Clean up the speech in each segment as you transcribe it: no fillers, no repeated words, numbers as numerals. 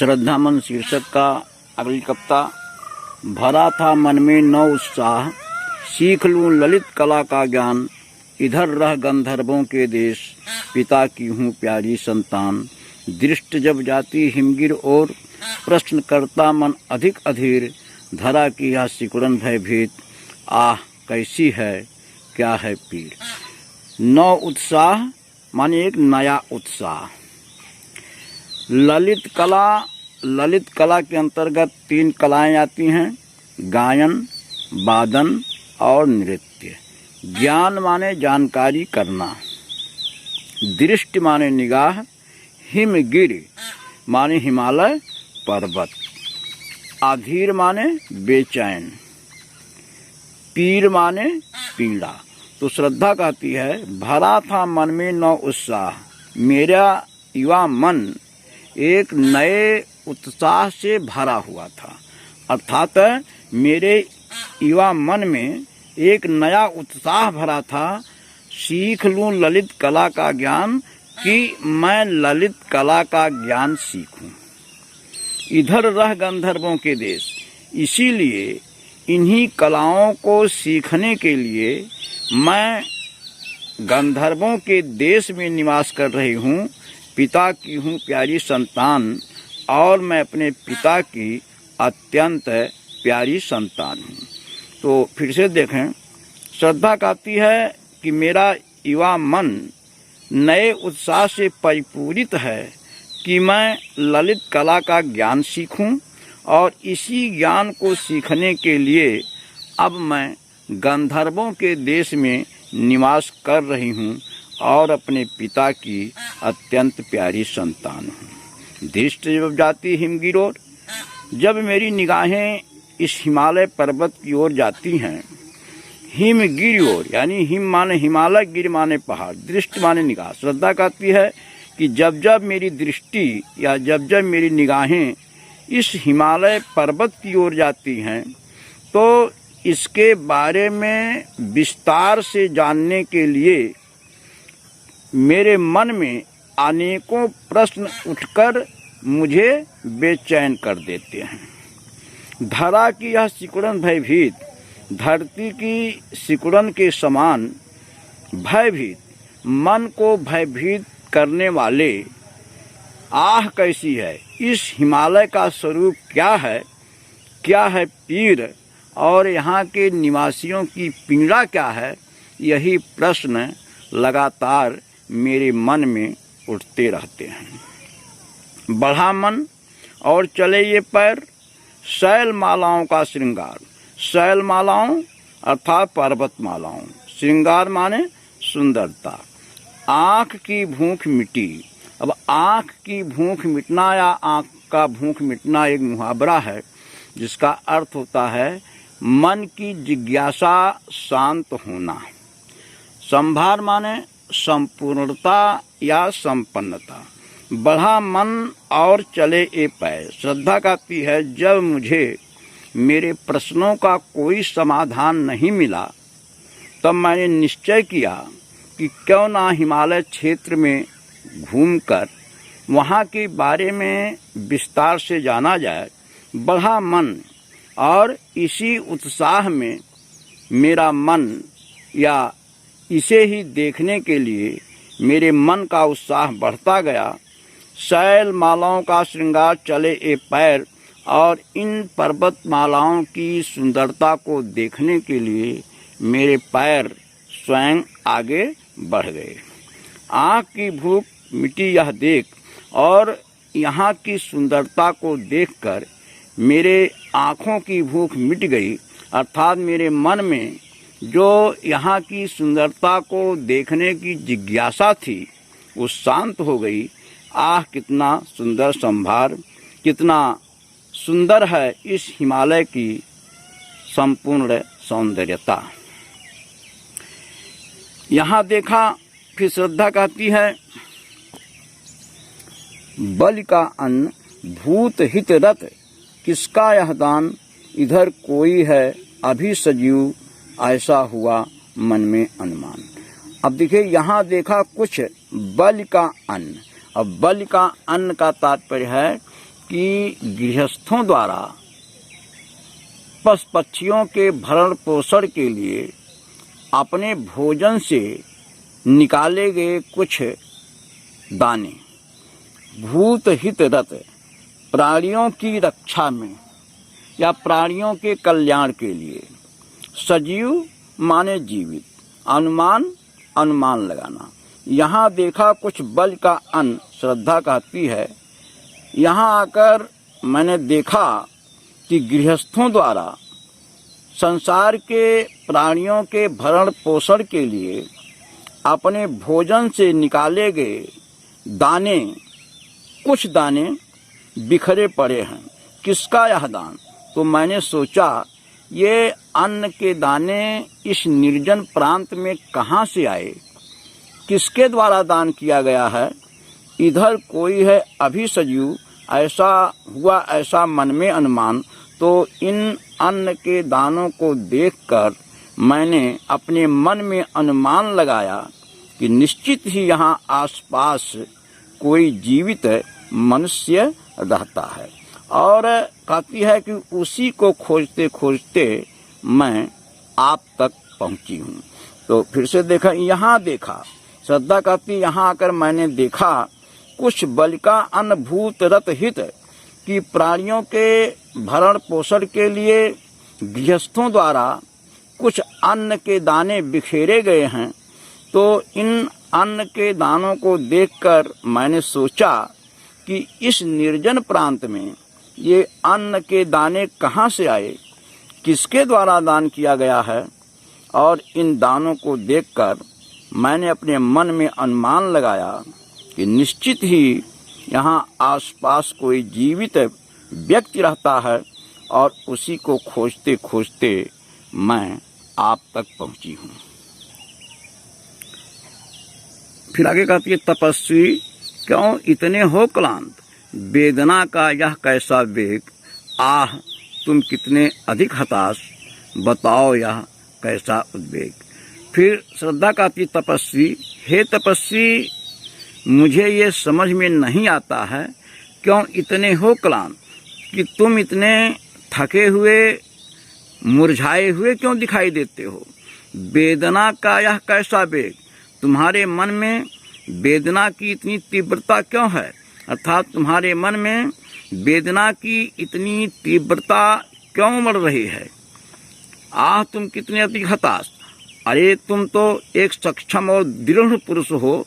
श्रद्धा मन शीर्षक का अगली कविता। भरा था मन में नौ उत्साह, सीख लूं ललित कला का ज्ञान। इधर रह गंधर्वों के देश, पिता की हूँ प्यारी संतान। दृष्ट जब जाती हिमगिर और, प्रश्न करता मन अधिक अधीर। धरा की यह सिकुड़न भयभीत, आह कैसी है क्या है पीर। नौ उत्साह माने एक नया उत्साह। ललित कला के अंतर्गत 3 कलाएं आती हैं, गायन, वादन और नृत्य। ज्ञान माने जानकारी करना, दृष्टि माने निगाह, हिमगिरि माने हिमालय पर्वत, अधीर माने बेचैन, पीर माने पीड़ा। तो श्रद्धा कहती है, भरा था मन में नौ उत्साह, मेरा युवा मन एक नए उत्साह से भरा हुआ था। अर्थात मेरे युवा मन में एक नया उत्साह भरा था। सीख लूं ललित कला का ज्ञान, कि मैं ललित कला का ज्ञान सीखूं। इधर रह गंधर्वों के देश, इसीलिए इन्हीं कलाओं को सीखने के लिए मैं गंधर्वों के देश में निवास कर रही हूँ। पिता की हूँ प्यारी संतान, और मैं अपने पिता की अत्यंत प्यारी संतान हूँ। तो फिर से देखें, श्रद्धा कहती है कि मेरा युवा मन नए उत्साह से परिपूरित है कि मैं ललित कला का ज्ञान सीखूं, और इसी ज्ञान को सीखने के लिए अब मैं गंधर्वों के देश में निवास कर रही हूँ और अपने पिता की अत्यंत प्यारी संतान हूँ। दृष्टि जब जाती हिमगिर ओर, जब मेरी निगाहें इस हिमालय पर्वत की ओर जाती हैं। हिमगिर ओर यानी हिम माने हिमालय, गिर माने पहाड़, दृष्टि माने निगाह। श्रद्धा कहती है कि जब जब मेरी दृष्टि या जब जब मेरी निगाहें इस हिमालय पर्वत की ओर जाती हैं, तो इसके बारे में विस्तार से जानने के लिए मेरे मन में अनेकों प्रश्न उठकर मुझे बेचैन कर देते हैं। धरा की यह सिकुड़न भयभीत, धरती की सिकुड़न के समान भयभीत, मन को भयभीत करने वाले आह कैसी है, इस हिमालय का स्वरूप क्या है पीर, और यहाँ के निवासियों की पीड़ा क्या है। यही प्रश्न लगातार मेरे मन में उठते रहते हैं। बढ़ा मन और चले ये पैर, शैल मालाओं का श्रृंगार। शैल मालाओं अर्थात पर्वत मालाओं, श्रृंगार माने सुंदरता। आँख की भूख मिटी। अब आँख की भूख मिटना या आँख का भूख मिटना एक मुहावरा है, जिसका अर्थ होता है मन की जिज्ञासा शांत होना। संभार माने संपूर्णता या संपन्नता। बढ़ा मन और चले ए पैर। श्रद्धा कहती है, जब मुझे मेरे प्रश्नों का कोई समाधान नहीं मिला, तब मैंने निश्चय किया कि क्यों ना हिमालय क्षेत्र में घूमकर वहाँ के बारे में विस्तार से जाना जाए। बढ़ा मन, और इसी उत्साह में मेरा मन, या इसे ही देखने के लिए मेरे मन का उत्साह बढ़ता गया। शैल मालाओं का श्रृंगार चले ए पैर, और इन पर्वत मालाओं की सुंदरता को देखने के लिए मेरे पैर स्वयं आगे बढ़ गए। आँख की भूख मिटी यह देख, और यहाँ की सुंदरता को देखकर मेरे आँखों की भूख मिट गई। अर्थात मेरे मन में जो यहाँ की सुंदरता को देखने की जिज्ञासा थी, वो शांत हो गई। आह कितना सुंदर संभार, कितना सुंदर है इस हिमालय की संपूर्ण सौंदर्यता। यहाँ देखा, फिर श्रद्धा कहती है, बलि का अन्न भूत हित रत, किसका यह दान। इधर कोई है अभी सजीव, ऐसा हुआ मन में अनुमान। अब देखिए, यहाँ देखा कुछ बलि का अन्न। अब बलि का अन्न का तात्पर्य है कि गृहस्थों द्वारा पशु पक्षियों के भरण पोषण के लिए अपने भोजन से निकाले गए कुछ दाने भूत हित रत प्राणियों की रक्षा में या प्राणियों के कल्याण के लिए, सजीव माने जीवित, अनुमान लगाना। यहाँ देखा कुछ बल का अन्न, श्रद्धा कहती है, यहाँ आकर मैंने देखा कि गृहस्थों द्वारा संसार के प्राणियों के भरण पोषण के लिए अपने भोजन से निकाले गए दाने, कुछ दाने बिखरे पड़े हैं। किसका यह दान? तो मैंने सोचा ये अन्न के दाने इस निर्जन प्रांत में कहाँ से आए, किसके द्वारा दान किया गया है। इधर कोई है अभी सजीव, ऐसा हुआ ऐसा मन में अनुमान। तो इन अन्न के दानों को देखकर मैंने अपने मन में अनुमान लगाया कि निश्चित ही यहाँ आसपास कोई जीवित मनुष्य रहता है। और कहती है कि उसी को खोजते खोजते मैं आप तक पहुंची हूँ। तो फिर से देखा, यहाँ देखा, श्रद्धा कहती यहाँ आकर मैंने देखा कुछ बलिका अन्न भूत रत हित कि प्राणियों के भरण पोषण के लिए गृहस्थों द्वारा कुछ अन्न के दाने बिखेरे गए हैं। तो इन अन्न के दानों को देखकर मैंने सोचा कि इस निर्जन प्रांत में ये अन्न के दाने कहाँ से आए, किसके द्वारा दान किया गया है। और इन दानों को देखकर मैंने अपने मन में अनुमान लगाया कि निश्चित ही यहाँ आसपास कोई जीवित व्यक्ति रहता है और उसी को खोजते खोजते मैं आप तक पहुंची हूँ। फिर आगे कहती है, तपस्वी क्यों इतने हो क्लांत, वेदना का यह कैसा वेग, आह तुम कितने अधिक हताश, बताओ यह कैसा उद्वेग। फिर श्रद्धा कहती, तपस्वी, हे तपस्वी, मुझे ये समझ में नहीं आता है क्यों इतने हो क्लांत, कि तुम इतने थके हुए मुरझाए हुए क्यों दिखाई देते हो। वेदना का यह कैसा वेग, तुम्हारे मन में वेदना की इतनी तीव्रता क्यों है, अर्थात तुम्हारे मन में वेदना की इतनी तीव्रता क्यों उमड़ रही है। आह तुम कितने अधिक हताश, अरे तुम तो एक सक्षम और दृढ़ पुरुष हो,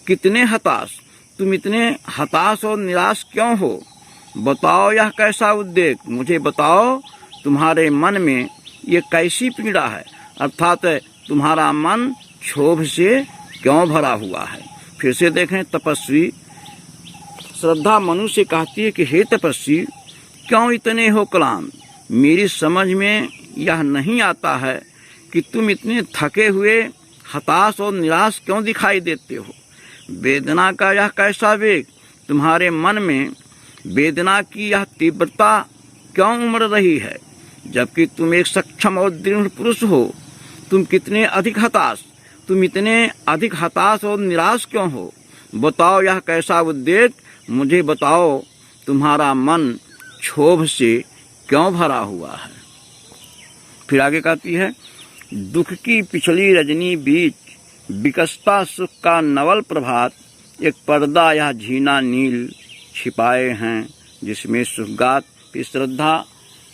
कितने हताश, तुम इतने हताश और निराश क्यों हो। बताओ यह कैसा उद्वेग, मुझे बताओ तुम्हारे मन में ये कैसी पीड़ा है, अर्थात तुम्हारा मन क्षोभ से क्यों भरा हुआ है। फिर से देखें, तपस्वी, श्रद्धा मनु से कहती है कि हे तपस्वी, क्यों इतने हो क्लांत, मेरी समझ में यह नहीं आता है कि तुम इतने थके हुए हताश और निराश क्यों दिखाई देते हो। वेदना का यह कैसा वेग, तुम्हारे मन में वेदना की यह तीव्रता क्यों उमड़ रही है, जबकि तुम एक सक्षम और दृढ़ पुरुष हो। तुम कितने अधिक हताश, तुम इतने अधिक हताश और निराश क्यों हो। बताओ यह कैसा उद्वेग, मुझे बताओ तुम्हारा मन क्षोभ से क्यों भरा हुआ है। फिर आगे कहती है, दुख की पिछली रजनी बीच विकसता सुख का नवल प्रभात, एक पर्दा यह झीना नील छिपाए हैं जिसमें सुखगात। फिर श्रद्धा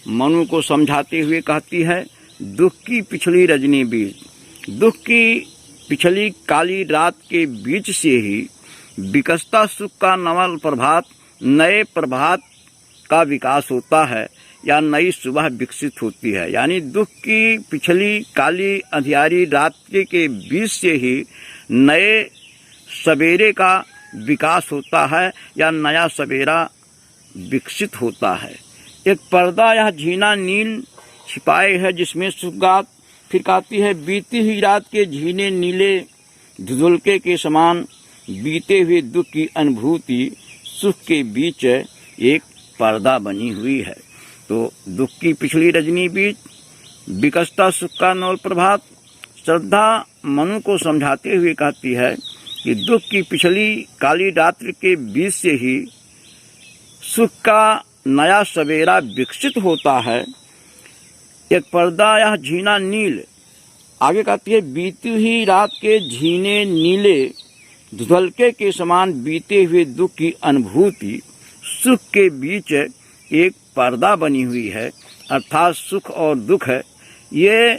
मनु को समझाते हुए कहती है, दुख की पिछली रजनी बीच, दुख की पिछली काली रात के बीच से ही विकसता सुख का नवल प्रभात, नए प्रभात का विकास होता है या नई सुबह विकसित होती है। यानी दुख की पिछली काली अंधियारी रात के बीच से ही नए सवेरे का विकास होता है या नया सवेरा विकसित होता है। एक पर्दा यह झीना नील छिपाए है जिसमें सुगात। फिर कहती है, बीती हुई रात के झीने नीले धुंधलके के समान बीते हुए दुख की अनुभूति सुख के बीच एक पर्दा बनी हुई है। तो दुख की पिछली रजनी बीच विकसता सुख का नवल प्रभात। श्रद्धा मनु को समझाते हुए कहती है कि दुख की पिछली काली रात्रि के बीच से ही सुख का नया सवेरा विकसित होता है। एक पर्दा या झीना नील, आगे कहती है बीती हुई रात के झीने नीले धुंधलके के समान बीते हुए दुख की अनुभूति सुख के बीच एक पर्दा बनी हुई है, अर्थात सुख और दुख है। ये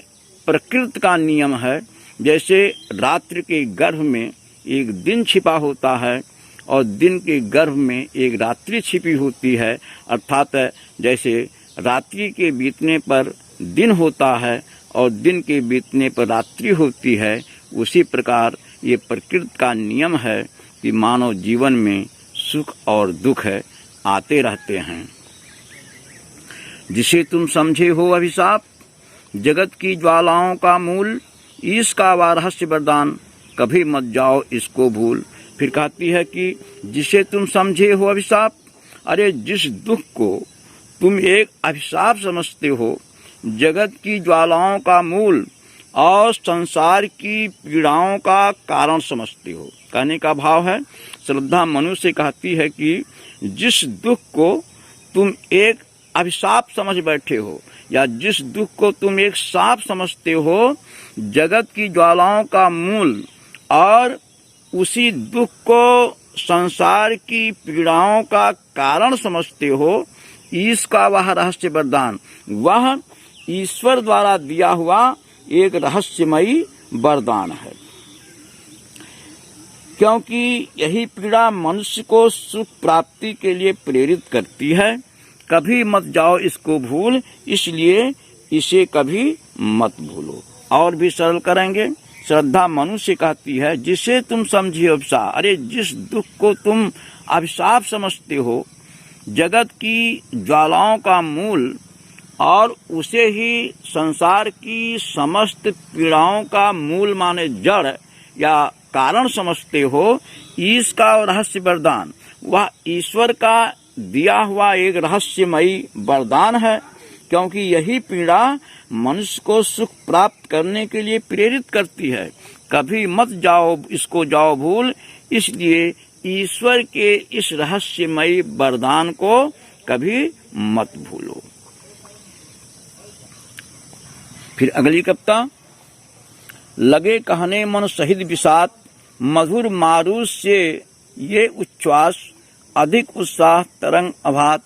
प्रकृति का नियम है। जैसे रात्रि के गर्भ में एक दिन छिपा होता है और दिन के गर्भ में एक रात्रि छिपी होती है, अर्थात जैसे रात्रि के बीतने पर दिन होता है और दिन के बीतने पर रात्रि होती है, उसी प्रकार ये प्रकृति का नियम है कि मानव जीवन में सुख और दुख आते रहते हैं। जिसे तुम समझे हो अभिशाप, जगत की ज्वालाओं का मूल, इसका वा रहस्य वरदान, कभी मत जाओ इसको भूल। फिर कहती है कि जिसे तुम समझे हो अभिशाप, अरे जिस दुख को तुम एक अभिशाप समझते हो, जगत की ज्वालाओं का मूल और संसार की पीड़ाओं का कारण समझते हो। कहने का भाव है, श्रद्धा मनु से कहती है कि जिस दुख को तुम एक अभिशाप समझ बैठे हो या जिस दुख को तुम एक शाप समझते हो, जगत की ज्वालाओं का मूल और उसी दुख को संसार की पीड़ाओं का कारण समझते हो, इसका वह रहस्य वरदान, वह ईश्वर द्वारा दिया हुआ एक रहस्यमयी वरदान है। क्योंकि यही पीड़ा मनुष्य को सुख प्राप्ति के लिए प्रेरित करती है। कभी मत जाओ इसको भूल, इसलिए इसे कभी मत भूलो। और भी सरल करेंगे, श्रद्धा मनु से कहती है जिसे तुम समझे अभिशाप, अरे जिस दुख को तुम अभिशाप समझते हो, जगत की ज्वालाओं का मूल और उसे ही संसार की समस्त पीड़ाओं का मूल माने जड़ या कारण समझते हो, इसका रहस्य वरदान, वह ईश्वर का दिया हुआ एक रहस्यमयी वरदान है। क्योंकि यही पीड़ा मनुष्य को सुख प्राप्त करने के लिए प्रेरित करती है। कभी मत जाओ इसको जाओ भूल, इसलिए ईश्वर के इस रहस्यमयी वरदान को कभी मत भूलो। फिर अगली कविता, लगे कहने मन सहित विषाद, मधुर मारुष से ये उच्छ्वास, अधिक उत्साह तरंग अभात,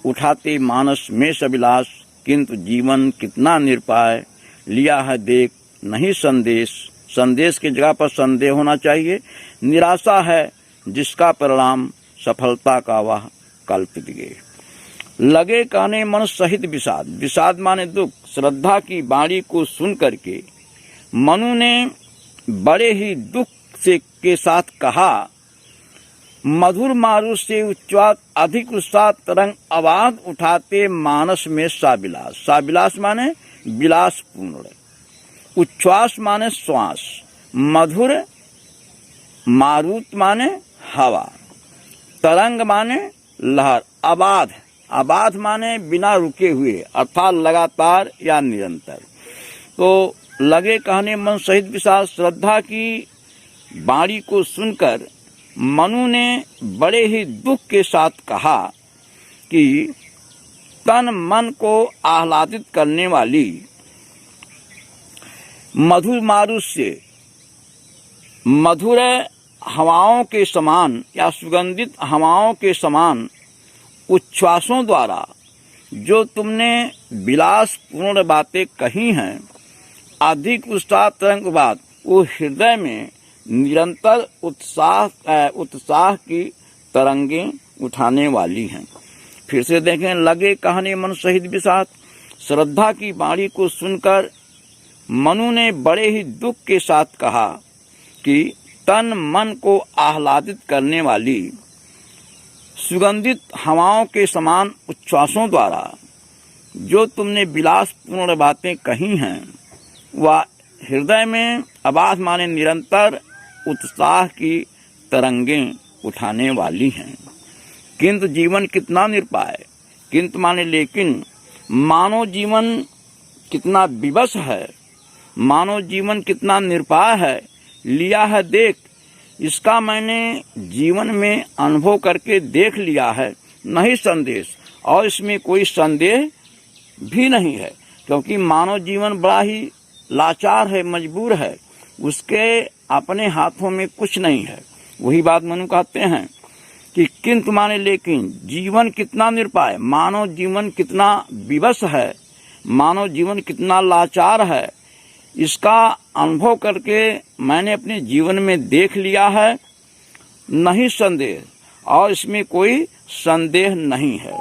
उठाते मानस में सविलास, किंतु जीवन कितना निरपाय, लिया है देख नहीं संदेश, संदेश की जगह पर संदेह होना चाहिए। निराशा है जिसका परिणाम सफलता का वह कल्पित गे। लगे कहने मन सहित विषाद, विषाद माने दुख। श्रद्धा की वाणी को सुन करके मनु ने बड़े ही दुख से के साथ कहा, मधुर मारुष से उच्छ्वास, अधिक उत्साह तरंग आवाज, उठाते मानस में साविलास। साविलास माने विलासपूर्ण, उच्छ्वास माने श्वास, मधुर मारुत माने हवा, तरंग माने लहर, अबाध, अबाध माने बिना रुके हुए अर्थात लगातार या निरंतर। तो लगे कहने मन सहित विषाद, श्रद्धा की वाणी को सुनकर मनु ने बड़े ही दुख के साथ कहा कि तन मन को आह्लादित करने वाली मधुर मारुष से, मधुर हवाओं के समान या सुगंधित हवाओं के समान उच्छ्वासों द्वारा जो तुमने विलासपूर्ण बातें कही हैं, अधिक उत्साह तरंग बात, वो हृदय में निरंतर उत्साह की तरंगें उठाने वाली हैं। फिर से देखें, लगे कहने मन सहित विषाद, श्रद्धा की वाणी को सुनकर मनु ने बड़े ही दुख के साथ कहा कि तन मन को आह्लादित करने वाली सुगंधित हवाओं के समान उच्छ्वासों द्वारा जो तुमने विलासपूर्ण बातें कही हैं, वह हृदय में अबाध माने निरंतर उत्साह की तरंगें उठाने वाली हैं। किंतु जीवन कितना निरपाय, किंतु माने लेकिन, मानव जीवन कितना विवश है, मानव जीवन कितना निरपाय है, लिया है देख, इसका मैंने जीवन में अनुभव करके देख लिया है। नहीं संदेह, और इसमें कोई संदेह भी नहीं है, क्योंकि मानव जीवन बड़ा ही लाचार है, मजबूर है, उसके अपने हाथों में कुछ नहीं है। वही बात मनु कहते हैं कि किंतु माने लेकिन जीवन कितना निरुपाय, मानव जीवन कितना विवश है, मानव जीवन कितना लाचार है, इसका अनुभव करके मैंने अपने जीवन में देख लिया है, नहीं संदेह, और इसमें कोई संदेह नहीं है।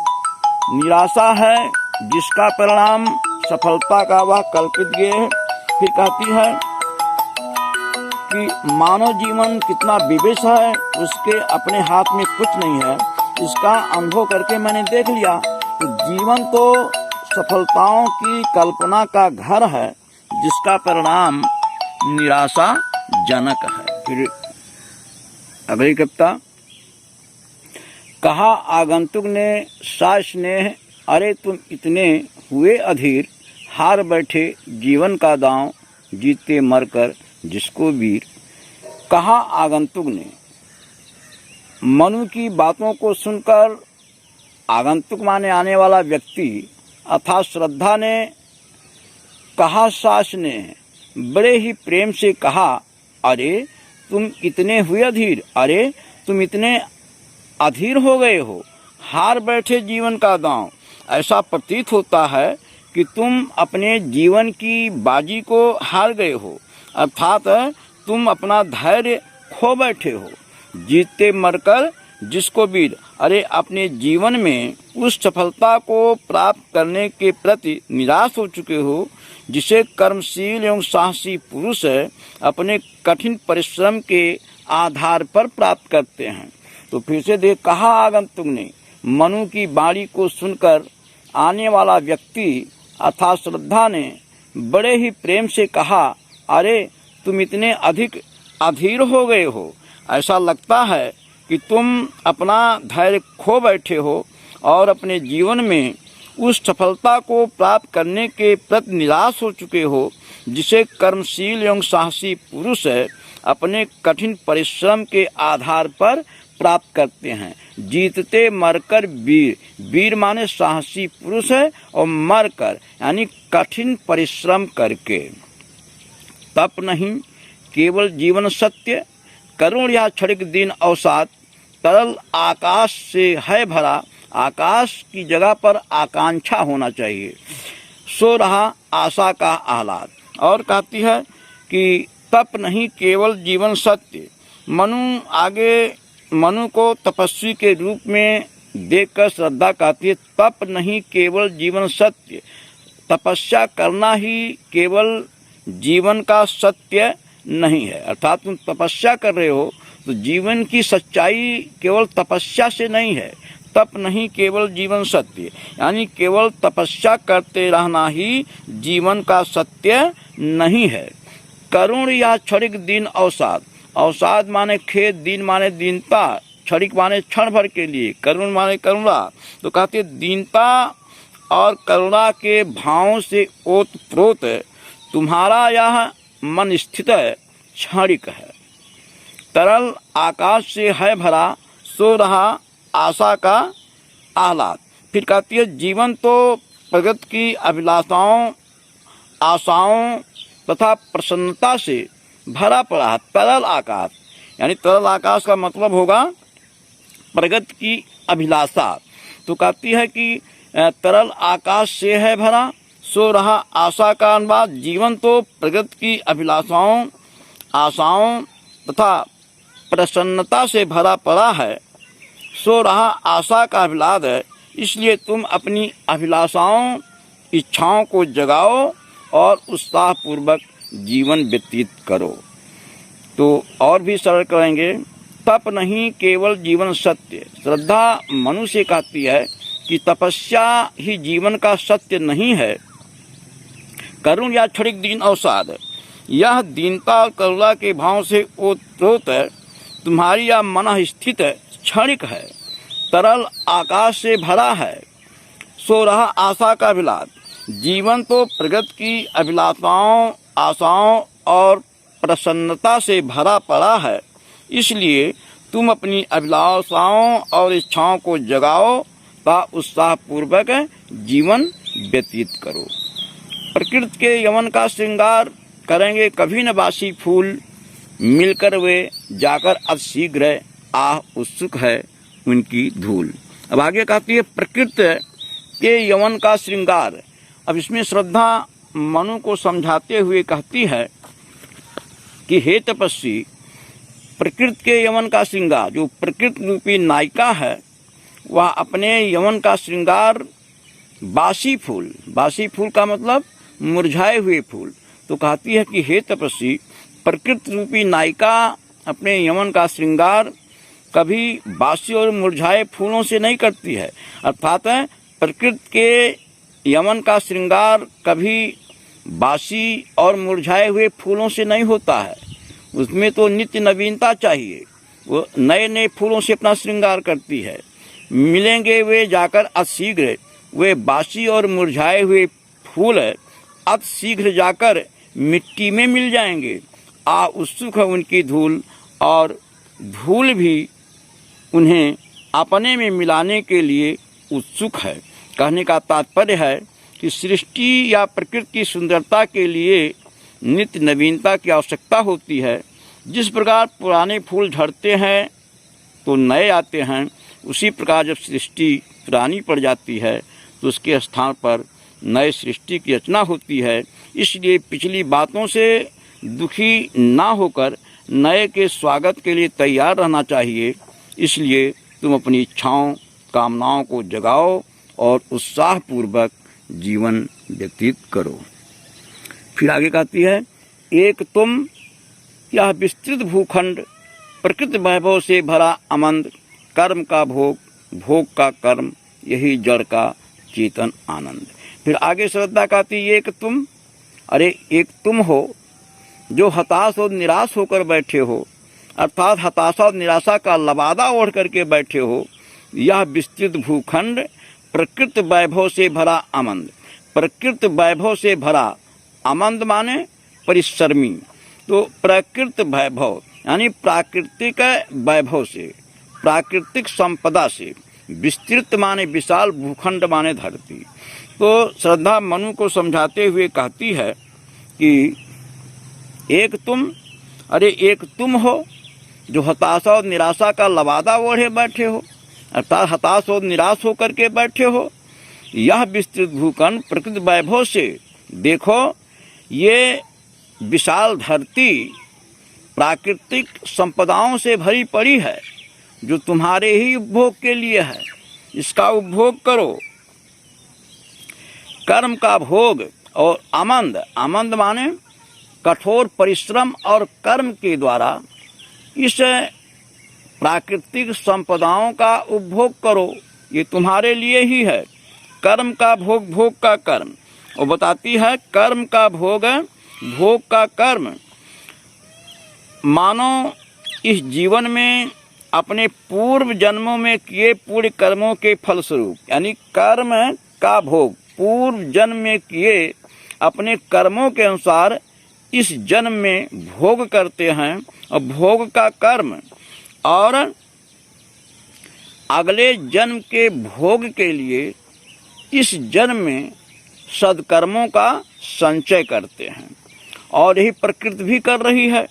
निराशा है जिसका परिणाम सफलता का वह कल्पित ज्ञेय है। फिर कहती है कि मानव जीवन कितना विवश है, उसके अपने हाथ में कुछ नहीं है, इसका अनुभव करके मैंने देख लिया। तो जीवन तो सफलताओं की कल्पना का घर है, जिसका परिणाम निराशाजनक है। फिर अगली कविता, कहा आगंतुक ने सास्नेह, अरे तुम इतने हुए अधीर, हार बैठे जीवन का दांव, जीते मरकर जिसको वीर। कहा आगंतुक ने, मनु की बातों को सुनकर आगंतुक माने आने वाला व्यक्ति अर्थात श्रद्धा ने कहा, सास ने बड़े ही प्रेम से कहा, अरे तुम इतने हुए अधीर, अरे तुम इतने अधीर हो गए हो, हार बैठे जीवन का दांव। ऐसा प्रतीत होता है कि तुम अपने जीवन की बाजी को हार गए हो, अर्थात तुम अपना धैर्य खो बैठे हो। जीते मरकर जिसको वीर, अरे अपने जीवन में उस सफलता को प्राप्त करने के प्रति निराश हो चुके हो, जिसे कर्मशील एवं साहसी पुरुष अपने कठिन परिश्रम के आधार पर प्राप्त करते हैं। तो फिर से देख, कहा आगंतुक ने, मनु की वाणी को सुनकर आने वाला व्यक्ति अर्थात श्रद्धा ने बड़े ही प्रेम से कहा, अरे तुम इतने अधिक अधीर हो गए हो, ऐसा लगता है कि तुम अपना धैर्य खो बैठे हो और अपने जीवन में उस सफलता को प्राप्त करने के प्रति निराश हो चुके हो, जिसे कर्मशील एवं साहसी पुरुष अपने कठिन परिश्रम के आधार पर प्राप्त करते हैं। जीतते मरकर वीर, वीर माने साहसी पुरुष है, और मरकर यानी कठिन परिश्रम करके। तप नहीं केवल जीवन सत्य, करुण या क्षणिक दिन अवसाद, तरल आकाश से है भरा, आकाश की जगह पर आकांक्षा होना चाहिए, सो रहा आशा का आह्लाद। और कहती है कि तप नहीं केवल जीवन सत्य। मनु को तपस्वी के रूप में देखकर श्रद्धा कहती है, तप नहीं केवल जीवन सत्य, तपस्या करना ही केवल जीवन का सत्य नहीं है। अर्थात तुम तपस्या कर रहे हो तो जीवन की सच्चाई केवल तपस्या से नहीं है। तप नहीं केवल जीवन सत्य, यानी केवल तपस्या करते रहना ही जीवन का सत्य नहीं है। करुण या क्षणिक दिन अवसाद, अवसाद माने खेद, दिन माने दीनता, क्षणिक माने क्षण भर के लिए, करुण माने करुणा। तो कहते दीनता और करुणा के भावों से ओतप्रोत तुम्हारा यह मन स्थित क्षणिक है। तरल आकाश से है भरा, सो रहा आशा का आह्लाद। फिर कहती है जीवन तो प्रगति की अभिलाषाओं, आशाओं तथा प्रसन्नता से भरा पड़ा है। तरल आकाश यानी तरल आकाश का मतलब होगा प्रगति की अभिलाषा। तो कहती है कि तरल आकाश से है भरा, सो रहा आशा का अनुवाद, जीवन तो प्रगति की अभिलाषाओं, आशाओं तथा प्रसन्नता से भरा पड़ा है, सो रहा आशा का अभिलाष है। इसलिए तुम अपनी अभिलाषाओं, इच्छाओं को जगाओ और उत्साहपूर्वक जीवन व्यतीत करो। तो और भी सरल करेंगे, तप नहीं केवल जीवन सत्य। श्रद्धा मनुष्य कहती है कि तपस्या ही जीवन का सत्य नहीं है। करुण या क्षणिक दिन अवसाद, यह दीनता और करुणा के भाव से ओतप्रोत है, तुम्हारी यह मन स्थित क्षणिक है। तरल आकाश से भरा है, सो रहा आशा का अभिलाष। जीवन तो प्रगति की अभिलाषाओं, आशाओं और प्रसन्नता से भरा पड़ा है, इसलिए तुम अपनी अभिलाषाओं और इच्छाओं को जगाओ तथा उत्साह पूर्वक जीवन व्यतीत करो। प्रकृति के यवन का श्रृंगार करेंगे कभी न बासी फूल, मिलकर वे जाकर अतिशीघ्र आह उत्सुक है उनकी धूल। अब आगे कहती है प्रकृति के यवन का श्रृंगार। अब इसमें श्रद्धा मनु को समझाते हुए कहती है कि हे तपस्वी, प्रकृति के यवन का श्रृंगार, जो प्रकृति रूपी नायिका है वह अपने यवन का श्रृंगार बासी फूल का मतलब मुरझाए हुए फूल। तो कहती है कि हे तपस्वी, प्रकृति रूपी नायिका अपने यवन का श्रृंगार कभी बासी और मुरझाए फूलों से नहीं करती है, अर्थात प्रकृति के यवन का श्रृंगार कभी बासी और मुरझाए हुए फूलों से नहीं होता है। उसमें तो नित्य नवीनता चाहिए। वो नए नए फूलों से अपना श्रृंगार करती है। मिलेंगे वे जाकर अतिशीघ्र, वे बासी और मुरझाए हुए फूल अतिशीघ्र जाकर मिट्टी में मिल जाएंगे। उत्सुक है उनकी धूल, और धूल भी उन्हें अपने में मिलाने के लिए उत्सुक है। कहने का तात्पर्य है कि सृष्टि या प्रकृति की सुंदरता के लिए नित्य नवीनता की आवश्यकता होती है। जिस प्रकार पुराने फूल झड़ते हैं तो नए आते हैं, उसी प्रकार जब सृष्टि पुरानी पड़ जाती है तो उसके स्थान पर नए सृष्टि की रचना होती है। इसलिए पिछली बातों से दुखी ना होकर नए के स्वागत के लिए तैयार रहना चाहिए। इसलिए तुम अपनी इच्छाओं कामनाओं को जगाओ और उत्साहपूर्वक जीवन व्यतीत करो। फिर आगे कहती है, एक तुम यह विस्तृत भूखंड, प्रकृति वैभव से भरा अमंद, कर्म का भोग, भोग का कर्म, यही जड़ का चेतन आनंद। फिर आगे श्रद्धा कहती है, एक तुम, अरे एक तुम हो जो हताश और निराश होकर बैठे हो, अर्थात हताशा और निराशा का लबादा ओढ़ करके बैठे हो। यह विस्तृत भूखंड प्रकृति वैभव से भरा अमंद, प्रकृति वैभव से भरा, अमंद माने परिश्रमी। तो प्रकृति वैभव यानी प्राकृतिक वैभव से, प्राकृतिक संपदा से, विस्तृत माने विशाल, भूखंड माने धरती। तो श्रद्धा मनु को समझाते हुए कहती है कि एक तुम, अरे एक तुम हो जो हताशा और निराशा का लबादा ओढ़े बैठे हो, अर्थात हताश और निराश होकर के बैठे हो। यह विस्तृत भूखंड प्रकृति वैभव से, देखो ये विशाल धरती प्राकृतिक संपदाओं से भरी पड़ी है जो तुम्हारे ही उपभोग के लिए है। इसका उपभोग करो। कर्म का भोग और आनंद, आनंद माने कठोर परिश्रम और कर्म के द्वारा इस प्राकृतिक संपदाओं का उपभोग करो। ये तुम्हारे लिए ही है। कर्म का भोग, भोग का कर्म। और बताती है कर्म का भोग, भोग का कर्म। मानो इस जीवन में अपने पूर्व जन्मों में किए पूर्ण कर्मों के फलस्वरूप, यानी कर्म का भोग पूर्व जन्म में किए अपने कर्मों के अनुसार इस जन्म में भोग करते हैं। और भोग का कर्म और अगले जन्म के भोग के लिए इस जन्म में सद्कर्मों का संचय करते हैं। और यही प्रकृति भी कर रही है।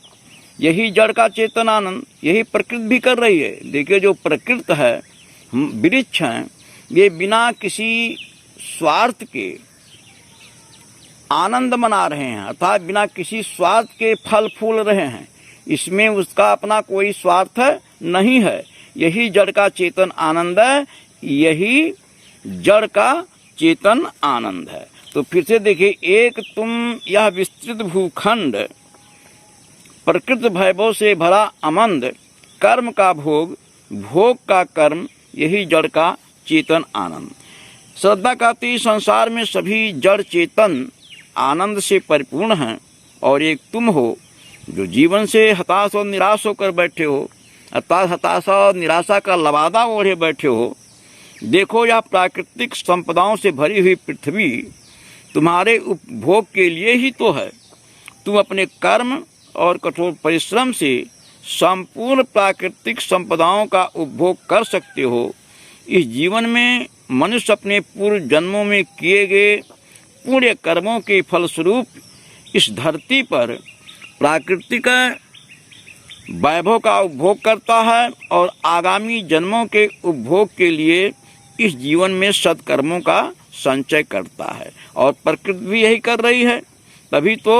यही जड़ का चेतन आनंद, यही प्रकृति भी कर रही है। देखिए जो प्रकृति है, वृक्ष हैं, ये बिना किसी स्वार्थ के आनंद मना रहे हैं, अर्थात बिना किसी स्वार्थ के फल फूल रहे हैं। इसमें उसका अपना कोई स्वार्थ नहीं है। यही जड़ का चेतन आनंद है, यही जड़ का चेतन आनंद है। तो फिर से देखिए, एक तुम यह विस्तृत भूखंड प्रकृति वैभव से भरा अमंद, कर्म का भोग, भोग का कर्म, यही जड़ का चेतन आनंद। श्रद्धा कहती संसार में सभी जड़ चेतन आनंद से परिपूर्ण हैं। और एक तुम हो जो जीवन से हताश और निराश होकर बैठे हो, अर्थात हताशा और निराशा का लबादा ओढ़े बैठे हो। देखो यह प्राकृतिक संपदाओं से भरी हुई पृथ्वी तुम्हारे उपभोग के लिए ही तो है। तुम अपने कर्म और कठोर परिश्रम से संपूर्ण प्राकृतिक संपदाओं का उपभोग कर सकते हो। इस जीवन में मनुष्य अपने पूर्व जन्मों में किए गए पुण्य कर्मों के फलस्वरूप इस धरती पर प्राकृतिक वैभव का उपभोग करता है और आगामी जन्मों के उपभोग के लिए इस जीवन में सत्कर्मों का संचय करता है और प्रकृति भी यही कर रही है। तभी तो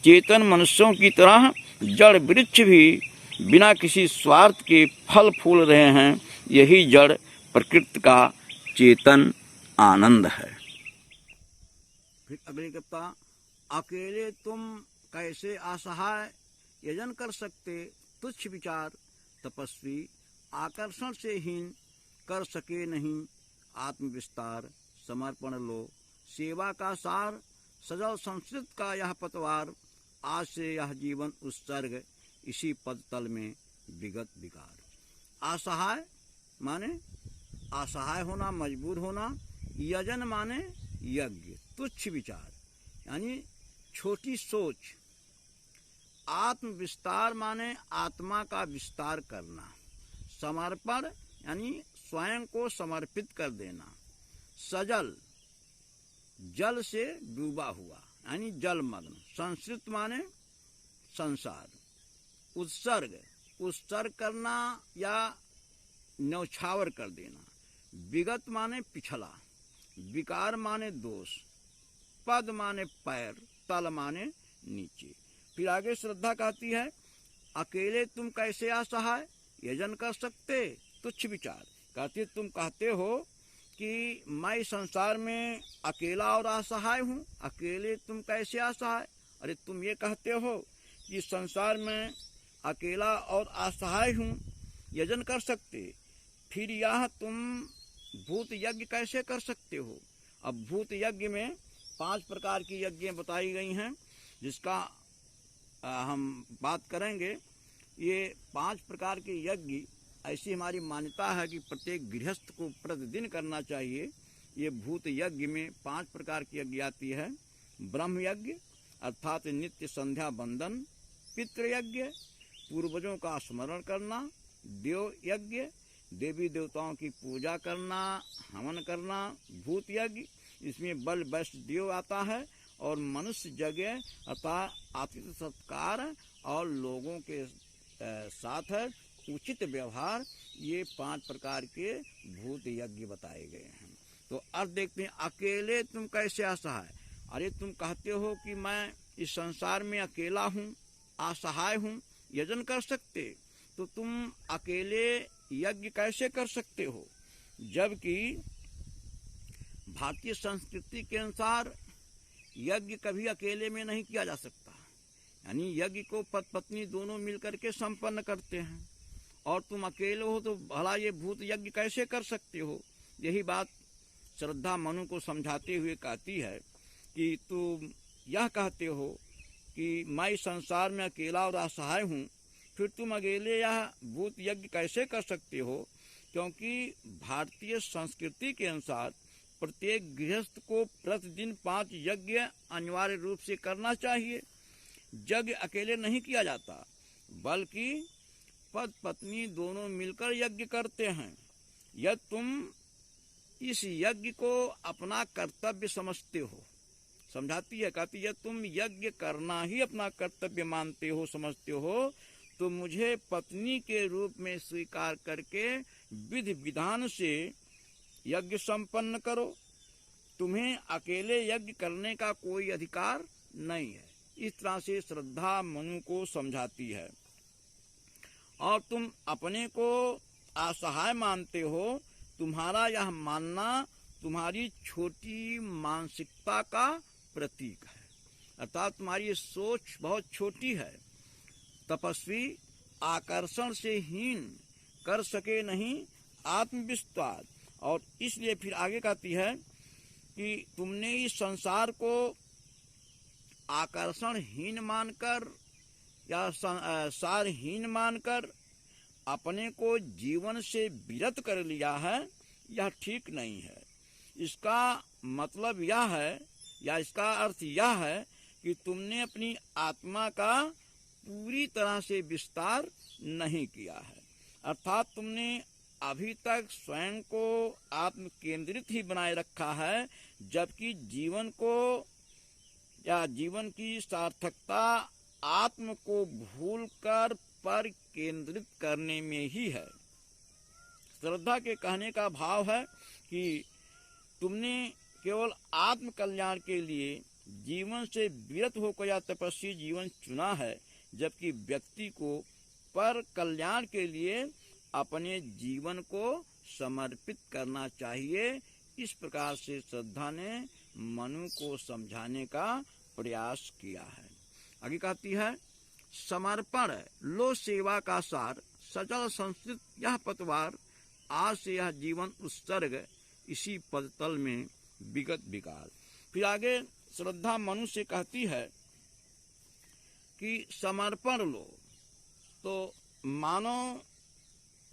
चेतन मनुष्यों की तरह जड़ वृक्ष भी बिना किसी स्वार्थ के फल फूल रहे हैं। यही जड़ प्रकृति का चेतन आनंद है। फिर अगली कविता, अकेले तुम कैसे असहाय यजन कर सकते, तुच्छ विचार तपस्वी आकर्षण से हीन कर सके नहीं आत्म विस्तार। समर्पण लो सेवा का सार, सजल संस्कृत का यह पतवार। आज से यह जीवन उत्सर्ग, इसी पद तल में विगत विकार। असहाय माने असहाय होना, मजबूर होना। यजन माने यज्ञ, तुच्छ विचार यानी छोटी सोच। आत्म विस्तार माने आत्मा का विस्तार करना। समर्पण यानी स्वयं को समर्पित कर देना। सजल जल से डूबा हुआ यानी जलमग्न। संस्कृत माने संसार। उत्सर्ग उत्सर्ग करना या न्यौछावर कर देना। विगत माने पिछला। विकार माने दोष। पद माने पैर, तल माने नीचे। फिर आगे श्रद्धा कहती है, अकेले तुम कैसे असहाय यजन कर सकते, तुच्छ विचार। कहती तुम कहते हो कि मैं संसार में अकेला और असहाय हूँ। अकेले तुम कैसे असहाय। अरे तुम ये कहते हो कि संसार में अकेला और असहाय हूँ, यजन कर सकते। फिर यह तुम भूत यज्ञ कैसे कर सकते हो। अब भूत यज्ञ में 5 प्रकार की यज्ञ बताई गई हैं, जिसका हम बात करेंगे। ये 5 प्रकार के यज्ञ ऐसी हमारी मान्यता है कि प्रत्येक गृहस्थ को प्रतिदिन करना चाहिए। ये भूत यज्ञ में 5 प्रकार की यज्ञ आती है। ब्रह्म यज्ञ अर्थात नित्य संध्या बंदन। पितृ यज्ञ पूर्वजों का स्मरण करना। देव यज्ञ देवी देवताओं की पूजा करना, हवन करना। भूत यज्ञ इसमें बल वैश्य देव आता है और मनुष्य यज्ञ अर्थात आतिथ्य सत्कार और लोगों के साथ उचित व्यवहार। ये 5 प्रकार के भूत यज्ञ बताए गए हैं। तो अर्थ देखते हैं, अकेले तुम कैसे असहाय। अरे तुम कहते हो कि मैं इस संसार में अकेला हूँ, असहाय हूँ, यजन कर सकते। तो तुम अकेले यज्ञ कैसे कर सकते हो, जबकि भारतीय संस्कृति के अनुसार यज्ञ कभी अकेले में नहीं किया जा सकता। यानी यज्ञ को पति पत्नी दोनों मिलकर के संपन्न करते हैं और तुम अकेले हो तो भला ये भूत यज्ञ कैसे कर सकते हो। यही बात श्रद्धा मनु को समझाते हुए कहती है कि तुम यह कहते हो कि मैं संसार में अकेला और असहाय हूँ, फिर तुम अकेले यह भूत यज्ञ कैसे कर सकते हो। क्योंकि भारतीय संस्कृति के अनुसार प्रत्येक गृहस्थ को प्रतिदिन 5 यज्ञ अनिवार्य रूप से करना चाहिए। यज्ञ अकेले नहीं किया जाता, बल्कि पति पत्नी दोनों मिलकर यज्ञ करते हैं। यदि तुम इस यज्ञ को अपना कर्तव्य समझते हो, समझाती है, कहती है तुम यज्ञ करना ही अपना कर्तव्य मानते हो, समझते हो, तो मुझे पत्नी के रूप में स्वीकार करके विधि विधान से यज्ञ संपन्न करो। तुम्हें अकेले यज्ञ करने का कोई अधिकार नहीं है। इस तरह से श्रद्धा मनु को समझाती है। और तुम अपने को असहाय मानते हो। तुम्हारा यह मानना तुम्हारी छोटी मानसिकता का प्रतीक है, अर्थात तुम्हारी सोच बहुत छोटी है। तपस्वी आकर्षण से हीन कर सके नहीं आत्मविस्तार। और इसलिए फिर आगे कहती है कि तुमने इस संसार को आकर्षणहीन मानकर या सारहीन मानकर अपने को जीवन से विरत कर लिया है, यह ठीक नहीं है। इसका मतलब यह है या इसका अर्थ यह है कि तुमने अपनी आत्मा का पूरी तरह से विस्तार नहीं किया है। अर्थात तुमने अभी तक स्वयं को आत्म केंद्रित ही बनाए रखा है, जबकि जीवन को या जीवन की सार्थकता आत्म को भूलकर पर केंद्रित करने में ही है। श्रद्धा के कहने का भाव है कि तुमने केवल आत्म कल्याण के लिए जीवन से विरत होकर या तपस्वी जीवन चुना है, जबकि व्यक्ति को पर कल्याण के लिए अपने जीवन को समर्पित करना चाहिए। इस प्रकार से श्रद्धा ने मनु को समझाने का प्रयास किया है। आगे कहती है, समर्पण लो सेवा का सार, सचल संस्कृत यह पतवार, आज से यह जीवन उत्सर्ग, इसी पदतल में विगत विकार। फिर आगे श्रद्धा मनु से कहती है कि समर्पण लो, तो मानव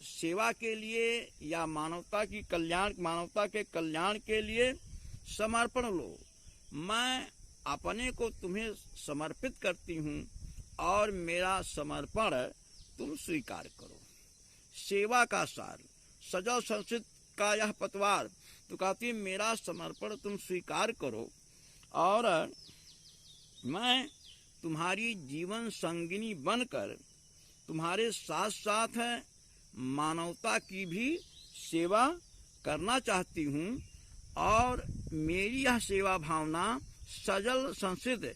सेवा के लिए या मानवता के कल्याण के लिए समर्पण लो। मैं अपने को तुम्हें समर्पित करती हूँ और मेरा समर्पण तुम स्वीकार करो। सेवा का सार, सजल संस्कृत का यह पतवार, तो कहती है मेरा समर्पण तुम स्वीकार करो और मैं तुम्हारी जीवन संगिनी बनकर तुम्हारे साथ साथ मानवता की भी सेवा करना चाहती हूँ और मेरी यह सेवा भावना सजल संस्कृत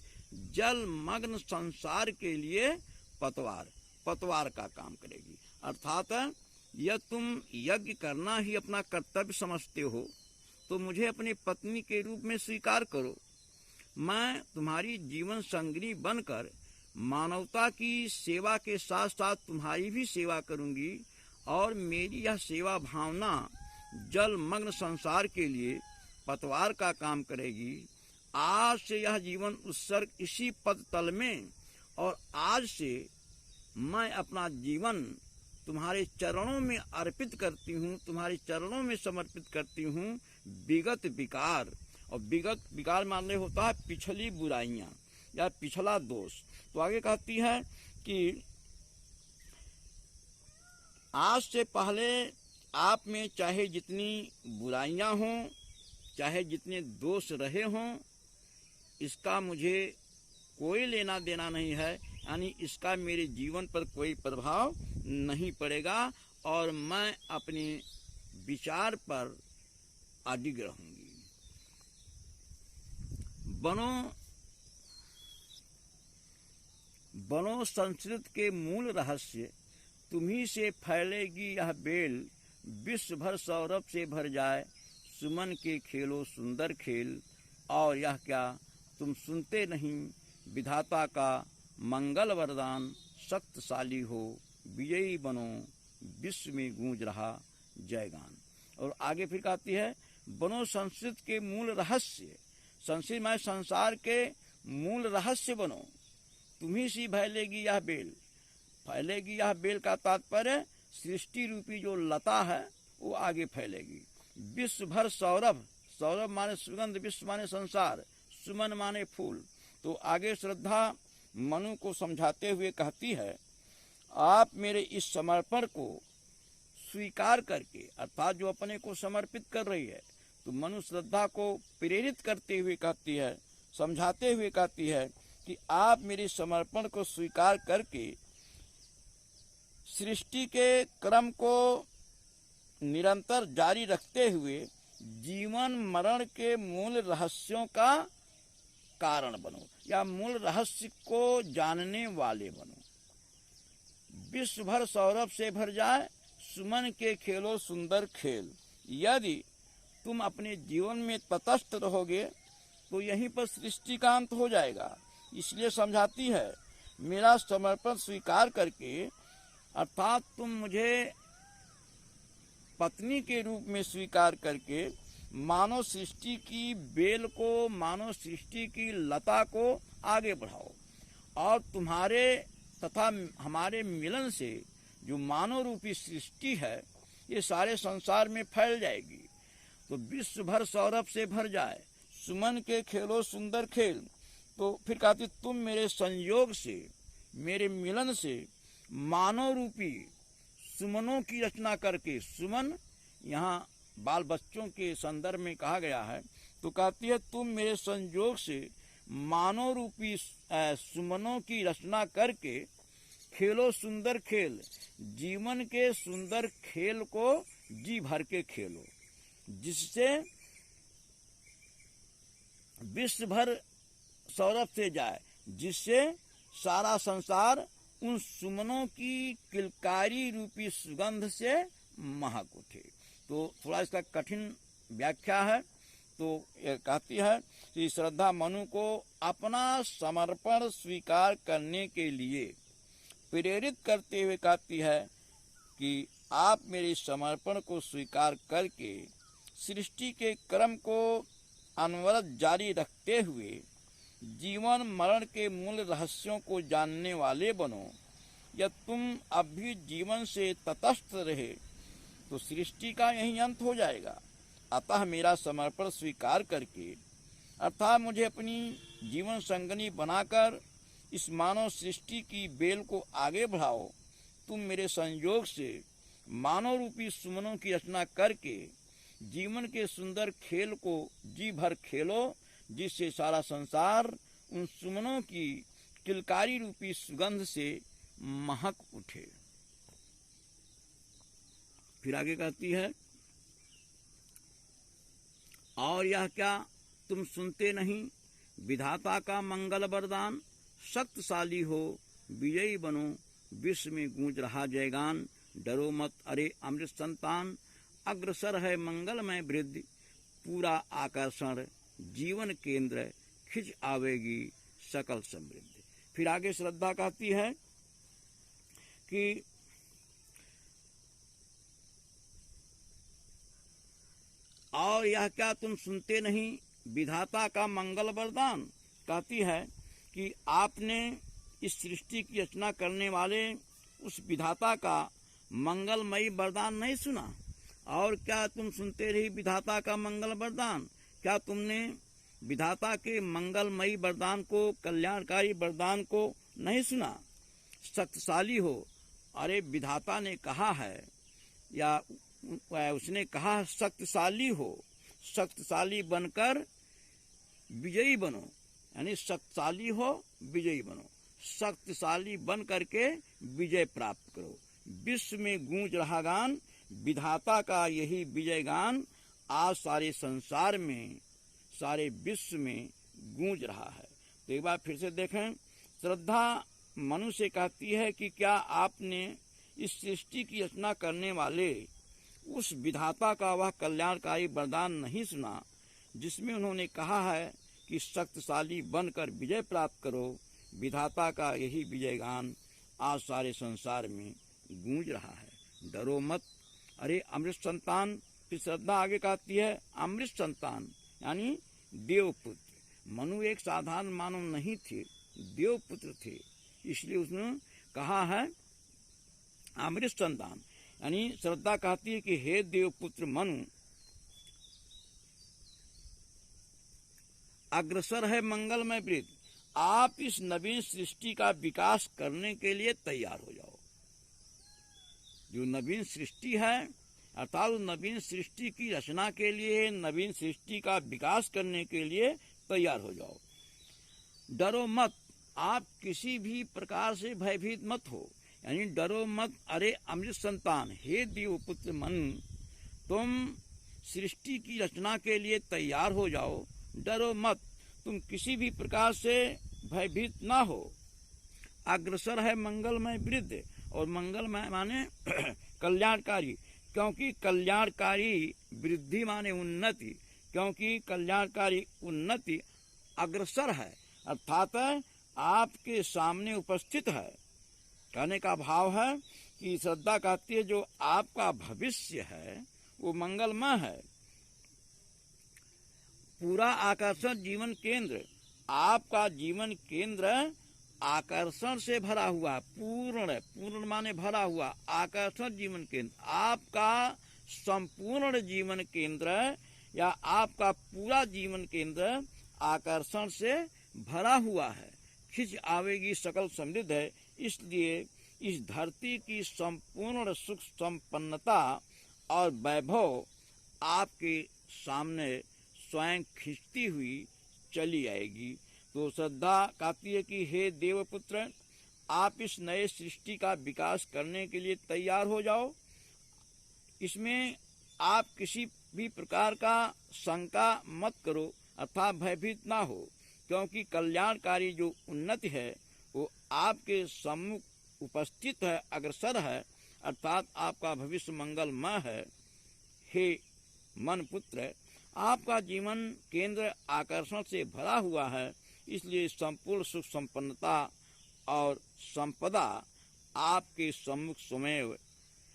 जल मग्न संसार के लिए पतवार का काम करेगी। अर्थात यह तुम यज्ञ करना ही अपना कर्तव्य समझते हो तो मुझे अपनी पत्नी के रूप में स्वीकार करो। मैं तुम्हारी जीवन संगिनी बनकर मानवता की सेवा के साथ साथ तुम्हारी भी सेवा करूंगी और मेरी यह सेवा भावना जल मग्न संसार के लिए पतवार का काम करेगी। आज से यह जीवन उत्सर्ग इसी पद तल में, और आज से मैं अपना जीवन तुम्हारे चरणों में अर्पित करती हूँ, तुम्हारे चरणों में समर्पित करती हूँ। विगत विकार, और विगत विकार मान ले होता है पिछली बुराइयां या पिछला दोष। तो आगे कहती है कि आज से पहले आप में चाहे जितनी बुराइयां हों, चाहे जितने दोष रहे हों, इसका मुझे कोई लेना देना नहीं है, यानी इसका मेरे जीवन पर कोई प्रभाव नहीं पड़ेगा और मैं अपने विचार पर अडिग रहूंगी। बनो संस्कृत के मूल रहस्य, तुम्ही से फैलेगी यह बेल, विश्व भर सौरभ से भर जाए, सुमन के खेलो सुंदर खेल। और यह क्या तुम सुनते नहीं, विधाता का मंगल वरदान, शक्तिशाली हो विजयी बनो, विश्व में गूंज रहा जयगान। और आगे फिर कहती है, बनो संस्कृत के मूल रहस्य, संस्कृत में संसार के मूल रहस्य बनो, तुम्ही सी फैलेगी यह बेल। फैलेगी यह बेल का तात्पर्य सृष्टि रूपी जो लता है वो आगे फैलेगी। विश्व भर सौरभ, सौरभ माने सुगंध, विश्व माने संसार, सुमन माने फूल। तो आगे श्रद्धा मनु को समझाते हुए कहती है, आप मेरे इस समर्पण को स्वीकार करके, अर्थात जो अपने को समर्पित कर रही है, तो मनु श्रद्धा को प्रेरित करते हुए कहती है, समझाते हुए कहती है कि आप मेरे समर्पण को स्वीकार करके सृष्टि के क्रम को निरंतर जारी रखते हुए जीवन मरण के मूल रहस्यों का कारण बनो या मूल रहस्य को जानने वाले बनो। विश्व भर सौरभ से भर जाए, सुमन के खेलो सुंदर खेल। यदि तुम अपने जीवन में तटस्थ रहोगे तो यहीं पर सृष्टि का अंत हो जाएगा। इसलिए समझाती है, मेरा समर्पण स्वीकार करके, अर्थात तुम मुझे पत्नी के रूप में स्वीकार करके मानव सृष्टि की बेल को, मानव सृष्टि की लता को आगे बढ़ाओ और तुम्हारे तथा हमारे मिलन से जो मानव रूपी सृष्टि है ये सारे संसार में फैल जाएगी। तो विश्व भर सौरभ से भर जाए, सुमन के खेलो सुंदर खेल। तो फिर कहती, तुम मेरे संयोग से मेरे मिलन से मानव रूपी सुमनों की रचना करके, सुमन यहाँ बाल बच्चों के संदर्भ में कहा गया है, तो कहती है तुम मेरे संयोग से मानव रूपी सुमनों की रचना करके खेलो सुंदर खेल, जीवन के सुंदर खेल को जी भर के खेलो, जिससे विश्व भर सौरभ से जाए, जिससे सारा संसार उन सुमनों की किलकारी रूपी सुगंध से महक उठे। तो थोड़ा इसका कठिन व्याख्या है। तो ये कहती है कि श्रद्धा मनु को अपना समर्पण स्वीकार करने के लिए प्रेरित करते हुए कहती है कि आप मेरे समर्पण को स्वीकार करके सृष्टि के क्रम को अनवरत जारी रखते हुए जीवन मरण के मूल रहस्यों को जानने वाले बनो। यदि तुम अब भी जीवन से तटस्थ रहे तो सृष्टि का यही अंत हो जाएगा। अतः मेरा समर्पण स्वीकार करके, अर्थात मुझे अपनी जीवन संगनी बनाकर इस मानव सृष्टि की बेल को आगे बढ़ाओ। तुम मेरे संयोग से मानव रूपी सुमनों की रचना करके जीवन के सुंदर खेल को जी भर खेलो, जिससे सारा संसार उन सुमनों की किलकारी रूपी सुगंध से महक उठे। फिर आगे कहती है, और यह क्या तुम सुनते नहीं, विधाता का मंगल वरदान, शक्तिशाली हो विजयी बनो, विश्व में गूंज रहा जयगान, डरो मत अरे अमृत संतान, अग्रसर है मंगलमय वृद्धि, पूरा आकर्षण जीवन केंद्र, खिंच आवेगी सकल समृद्धि। फिर आगे श्रद्धा कहती है कि और यह क्या तुम सुनते नहीं, विधाता का मंगल वरदान, कहती है कि आपने इस सृष्टि की रचना करने वाले उस विधाता का मंगलमयी वरदान नहीं सुना। और क्या तुम सुनते रही विधाता का मंगल वरदान, क्या तुमने विधाता के मंगलमयी वरदान को, कल्याणकारी वरदान को नहीं सुना। शक्तिशाली हो, अरे विधाता ने कहा है या उसने कहा शक्तिशाली हो, शक्तिशाली बनकर विजयी बनो, यानी शक्तिशाली हो विजयी बनो, शक्तिशाली बन करके विजय प्राप्त करो। विश्व में गूंज रहा गान, विधाता का यही विजय गान आज सारे संसार में, सारे विश्व में गूंज रहा है। तो एक बार फिर से देखें, श्रद्धा मनु से कहती है कि क्या आपने इस सृष्टि की रचना करने वाले उस विधाता का वह कल्याणकारी वरदान नहीं सुना, जिसमें उन्होंने कहा है कि शक्तिशाली बनकर विजय प्राप्त करो। विधाता का यही विजय गान आज सारे संसार में गूंज रहा है। डरो मत अरे अमृत संतान। फिर श्रद्धा आगे कहती है, अमृत संतान यानी देवपुत्र। मनु एक साधारण मानव नहीं थे, देवपुत्र थे, इसलिए उसने कहा है अमृत संतान। यानी श्रद्धा कहती है कि हे देवपुत्र मनु, अग्रसर है मंगलमय वृत्त, आप इस नवीन सृष्टि का विकास करने के लिए तैयार हो जाओ। जो नवीन सृष्टि है अर्थात नवीन सृष्टि की रचना के लिए, नवीन सृष्टि का विकास करने के लिए तैयार हो जाओ। डरो मत, आप किसी भी प्रकार से भयभीत मत हो, यानी डरो मत अरे अमृत संतान, हे देवपुत्र मनु, तुम सृष्टि की रचना के लिए तैयार हो जाओ। डरो मत, तुम किसी भी प्रकार से भयभीत ना हो। अग्रसर है मंगलमय वृद्ध, और मंगलमय माने कल्याणकारी, क्योंकि कल्याणकारी वृद्धि माने उन्नति, क्योंकि कल्याणकारी उन्नति अग्रसर है अर्थात आपके सामने उपस्थित है। कहने का भाव है कि श्रद्धा कहती है जो आपका भविष्य है वो मंगलमय है। पूरा आकर्षण जीवन केंद्र, आपका जीवन केंद्र आकर्षण से भरा हुआ, पूर्ण माने भरा हुआ, आकर्षण जीवन केंद्र, आपका संपूर्ण जीवन केंद्र या आपका पूरा जीवन केंद्र आकर्षण से भरा हुआ है। खिंच आवेगी सकल समृद्ध है, इसलिए इस धरती की संपूर्ण सुख संपन्नता और वैभव आपके सामने स्वयं खिंचती हुई चली आएगी। तो श्रद्धा कहती है कि हे देवपुत्र, आप इस नए सृष्टि का विकास करने के लिए तैयार हो जाओ। इसमें आप किसी भी प्रकार का शंका मत करो अथवा भयभीत ना हो, क्योंकि कल्याणकारी जो उन्नति है वो आपके सम्मुख उपस्थित है, अग्रसर है, अर्थात आपका भविष्य मंगलमय है। हे मन पुत्र, आपका जीवन केंद्र आकर्षण से भरा हुआ है, इसलिए संपूर्ण सुख संपन्नता और संपदा आपके सम्मुख स्वयं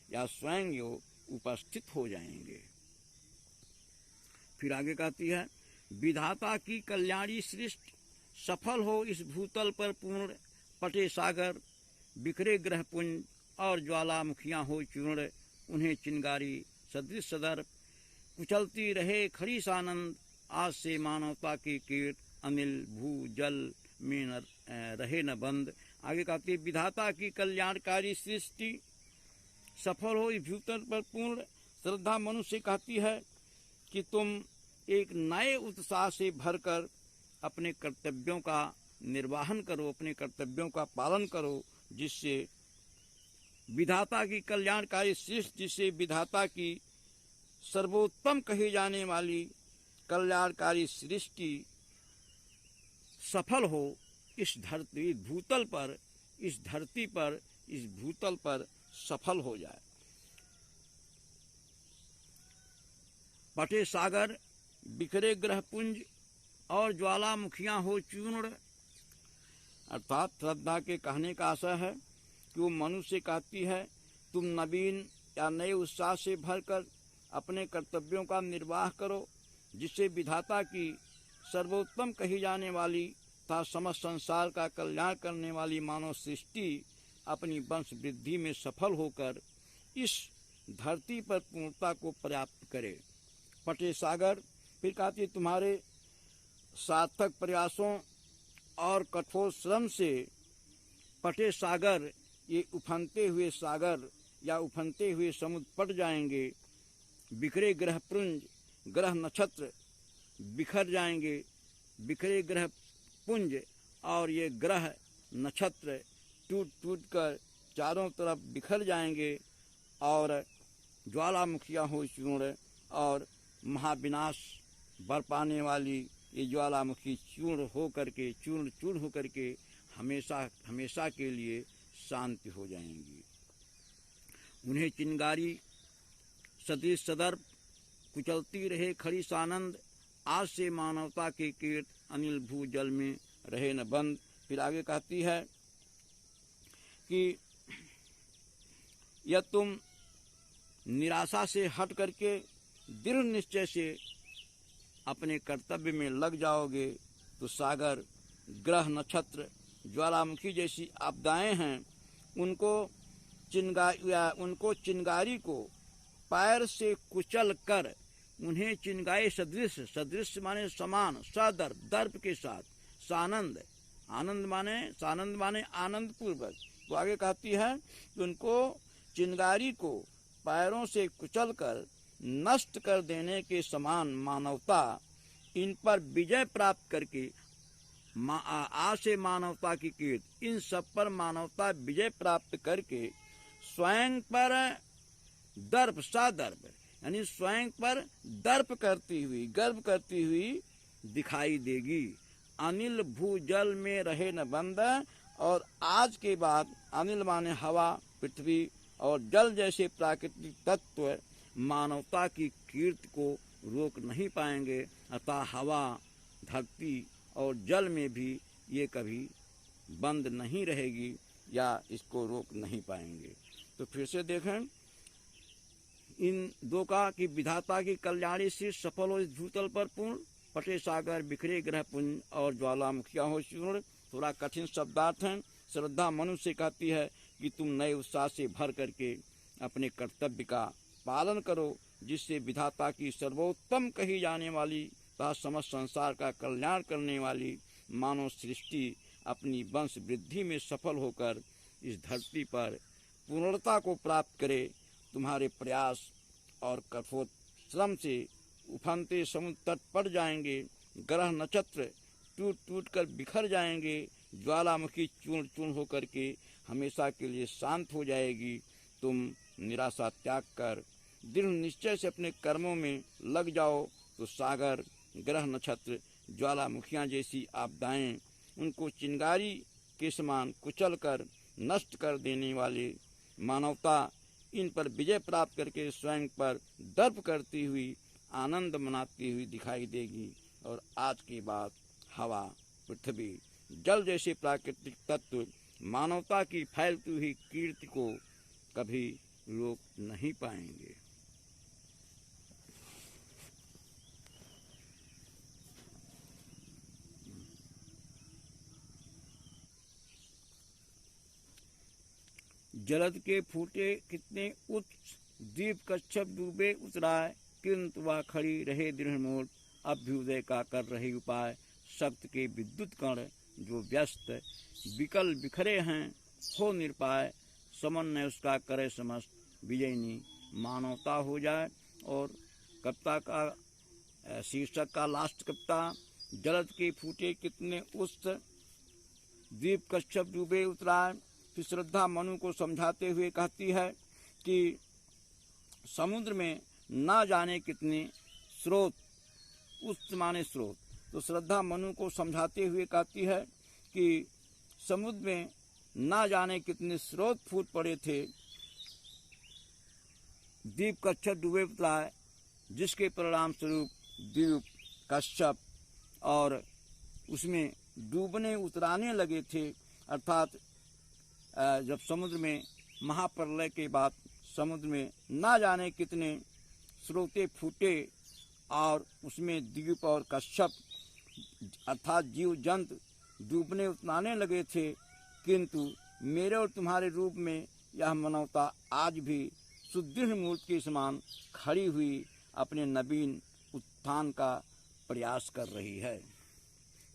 या स्वयं उपस्थित हो जाएंगे। फिर आगे कहती है, विधाता की कल्याणी सृष्टि सफल हो इस भूतल पर पूर्ण, पटे सागर बिखरे ग्रह पुंज और ज्वालामुखियां हो चूर्ण, उन्हें चिंगारी सदृश सदर कुचलती रहे खड़ी सानंद, आज से मानवता के कीट अनिल भू जल में न रहे न बंद। आगे कहती है, विधाता की कल्याणकारी सृष्टि सफल हो इस भूतल पर पूर्ण। श्रद्धा मनुष्य कहती है कि तुम एक नए उत्साह से भरकर अपने कर्तव्यों का निर्वाहन करो, अपने कर्तव्यों का पालन करो, जिससे विधाता की कल्याणकारी सृष्टि, जिससे विधाता की सर्वोत्तम कही जाने वाली कल्याणकारी सृष्टि सफल हो इस धरती भूतल पर, इस धरती पर, इस भूतल पर सफल हो जाए। पटे सागर बिखरे ग्रह पुंज और ज्वालामुखियां हो चूर्ण, अर्थात श्रद्धा के कहने का आशय है कि वो मनुष्य कहती है, तुम नवीन या नए उत्साह से भरकर अपने कर्तव्यों का निर्वाह करो, जिससे विधाता की सर्वोत्तम कही जाने वाली तथा समस्त संसार का कल्याण करने वाली मानव सृष्टि अपनी वंश वृद्धि में सफल होकर इस धरती पर पूर्णता को प्राप्त करे। पटे सागर फिर कहती, तुम्हारे सार्थक प्रयासों और कठोर श्रम से पटे सागर, ये उफनते हुए सागर या उफनते हुए समुद्र पट जाएंगे। बिखरे ग्रह पुंज, ग्रह नक्षत्र बिखर जाएंगे, बिखरे ग्रह पुंज और ये ग्रह नक्षत्र टूट टूट कर चारों तरफ बिखर जाएंगे और ज्वालामुखियां हो चूर्ण, और महाविनाश बरपाने वाली ये ज्वालामुखी चूर्ण चूर्ण होकर के हमेशा हमेशा के लिए शांति हो जाएंगी। उन्हें चिंगारी सदृश सदर्प कुचलती रहे खड़ी सानंद, आज से मानवता के कीट अनिल भू जल में रहे न बंद। फिर आगे कहती है कि यह तुम निराशा से हट करके दृढ़ निश्चय से अपने कर्तव्य में लग जाओगे तो सागर, ग्रह, नक्षत्र, ज्वालामुखी जैसी आपदाएं हैं, उनको चिंगारी को पैर से कुचल कर उन्हें चिंगारी सदृश, सदृश माने समान, सदर्प, दर्प के साथ, सानंद, आनंद माने आनंद पूर्वक। वो आगे कहती है कि उनको चिंगारी को पैरों से कुचल कर नष्ट कर देने के समान मानवता इन पर विजय प्राप्त करके आज से मानवता की कीर्त, इन सब पर मानवता विजय प्राप्त करके स्वयं पर दर्प, सादर्प यानी स्वयं पर दर्प करती हुई, गर्व करती हुई दिखाई देगी। अनिल भू जल में रहे न बंद, और आज के बाद अनिल माने हवा, पृथ्वी और जल जैसे प्राकृतिक तत्व मानवता की कीर्ति को रोक नहीं पाएंगे, अतः हवा, धरती और जल में भी ये कभी बंद नहीं रहेगी या इसको रोक नहीं पाएंगे। तो फिर से देखें इन दो का कि विधाता की कल्याणी से सफल हो इस भूतल पर पूर्ण, पटे सागर, बिखरे ग्रह पुंज और ज्वालामुखियां हो चूर्ण। थोड़ा कठिन शब्दार्थ हैं। श्रद्धा मनुष्य कहती है कि तुम नए उत्साह से भर करके अपने कर्तव्य का पालन करो, जिससे विधाता की सर्वोत्तम कही जाने वाली तथा समस्त संसार का कल्याण करने वाली मानव सृष्टि अपनी वंश वृद्धि में सफल होकर इस धरती पर पूर्णता को प्राप्त करे। तुम्हारे प्रयास और कठोर श्रम से उफनते समुद्र तट पड़ जाएंगे, ग्रह नक्षत्र टूट टूट कर बिखर जाएंगे, ज्वालामुखी चूर्ण चूर्ण होकर के हमेशा के लिए शांत हो जाएगी। तुम निराशा त्याग कर दृढ़ निश्चय से अपने कर्मों में लग जाओ तो सागर, ग्रह नक्षत्र, ज्वालामुखियाँ जैसी आपदाएं उनको चिंगारी के समान कुचल कर नष्ट कर देने वाले मानवता इन पर विजय प्राप्त करके स्वयं पर दर्प करती हुई आनंद मनाती हुई दिखाई देगी। और आज के बाद हवा, पृथ्वी, जल जैसे प्राकृतिक तत्व मानवता की फैलती हुई कीर्ति को कभी रोक नहीं पाएंगे। जलद के फूटे कितने उच्च, दीप कच्छप डूबे उतराए, किंतु वह खड़ी रहे दृढ़ मूर्त, अभ्युदय का कर रही उपाय। शक्त के विद्युत कण जो व्यस्त विकल बिखरे हैं, हो निरपाय, समन्वय उसका करे समस्त, विजयनी मानवता हो जाए। और कविता का शीर्षक का लास्ट कविता, जलद के फूटे कितने उच्च, दीप कच्छप डूबे उतराए। फिर श्रद्धा मनु को समझाते हुए कहती है कि समुद्र में ना जाने कितने स्रोत, उच्च माने स्रोत, तो श्रद्धा मनु को समझाते हुए कहती है कि समुद्र में ना जाने कितने स्रोत फूट पड़े थे, दीप कच्छप डूबे उतराए, जिसके परिणाम स्वरूप दीप कच्छप और उसमें डूबने उतराने लगे थे। अर्थात जब समुद्र में महाप्रलय के बाद समुद्र में ना जाने कितने स्रोते फूटे और उसमें दीप और कच्छप अर्थात जीव जंतु डूबने उतराने लगे थे, किंतु मेरे और तुम्हारे रूप में यह मानवता आज भी सुदृढ़ मूर्ति के समान खड़ी हुई अपने नवीन उत्थान का प्रयास कर रही है।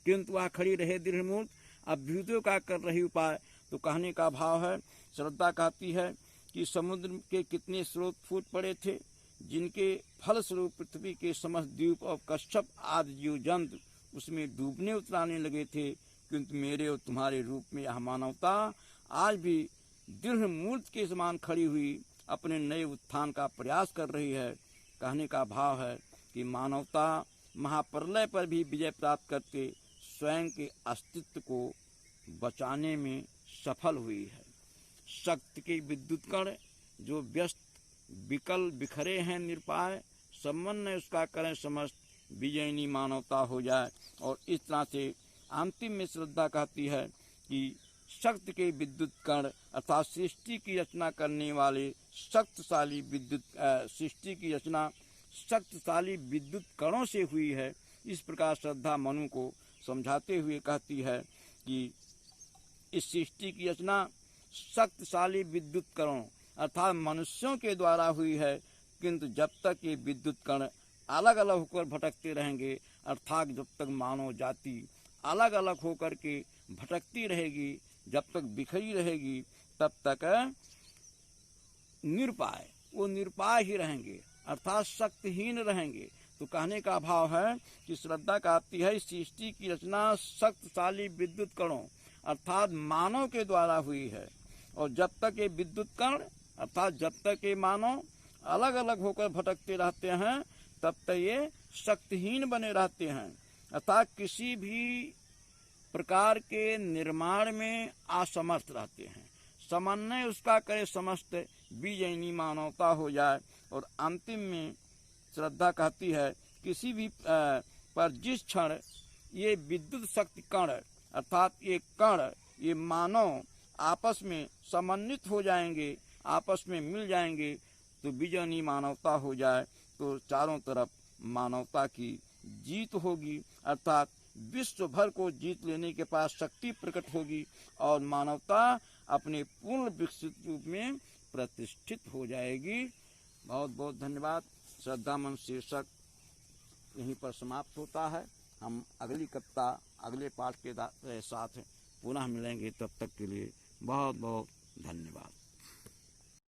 किंतु वह खड़ी रहे दृढ़ मूर्ति, अभ्युदय का कर रही उपाय। तो कहने का भाव है, श्रद्धा कहती है कि समुद्र के कितने स्रोत फूट पड़े थे, जिनके फलस्वरूप पृथ्वी के समस्त द्वीप और कच्छप आदि जीव जंतु उसमें डूबने उतराने लगे थे, किंतु मेरे और तुम्हारे रूप में यह मानवता आज भी दृढ़ मूर्ति के समान खड़ी हुई अपने नए उत्थान का प्रयास कर रही है। कहने का भाव है कि मानवता महाप्रलय पर भी विजय प्राप्त करके स्वयं के अस्तित्व को बचाने में सफल हुई है। शक्ति के विद्युत कण जो व्यस्त विकल बिखरे हैं निरपाय, समन्वय उसका करें समस्त, विजयनी मानवता हो जाए। और इस तरह से अंतिम में श्रद्धा कहती है कि शक्ति के विद्युत कण अर्थात सृष्टि की रचना करने वाले शक्तिशाली विद्युत सृष्टि की रचना शक्तिशाली विद्युत कणों से हुई है। इस प्रकार श्रद्धा मनु को समझाते हुए कहती है कि इस सृष्टि की रचना शक्तिशाली विद्युत कणों अर्थात मनुष्यों के द्वारा हुई है, किंतु जब तक ये विद्युत कण अलग अलग होकर भटकते रहेंगे, अर्थात जब तक मानव जाति अलग अलग होकर के भटकती रहेगी, जब तक बिखरी रहेगी, तब तक निरुपाय वो निरुपाय ही रहेंगे अर्थात शक्तिहीन रहेंगे। तो कहने का भाव है कि श्रद्धा कहती है सृष्टि की रचना शक्तिशाली विद्युत कणों अर्थात मानव के द्वारा हुई है, और जब तक ये विद्युत कण अर्थात जब तक ये मानव अलग अलग होकर भटकते रहते हैं, तब तक ये शक्तिहीन बने रहते हैं अर्थात किसी भी प्रकार के निर्माण में असमर्थ रहते हैं। समन्वय उसका करे समस्त, विजयनी मानवता हो जाए। और अंतिम में श्रद्धा कहती है किसी भी पर जिस क्षण ये विद्युत शक्ति कण अर्थात ये कण ये मानव आपस में समन्वित हो जाएंगे, आपस में मिल जाएंगे, तो विजयनी मानवता हो जाए, तो चारों तरफ मानवता की जीत होगी अर्थात विश्व भर को जीत लेने के पास शक्ति प्रकट होगी और मानवता अपने पूर्ण विकसित रूप में प्रतिष्ठित हो जाएगी। बहुत बहुत धन्यवाद। श्रद्धा मन शीर्षक यहीं पर समाप्त होता है। हम अगली कविता अगले पाठ के साथ पुनः मिलेंगे, तब तक के लिए बहुत बहुत धन्यवाद।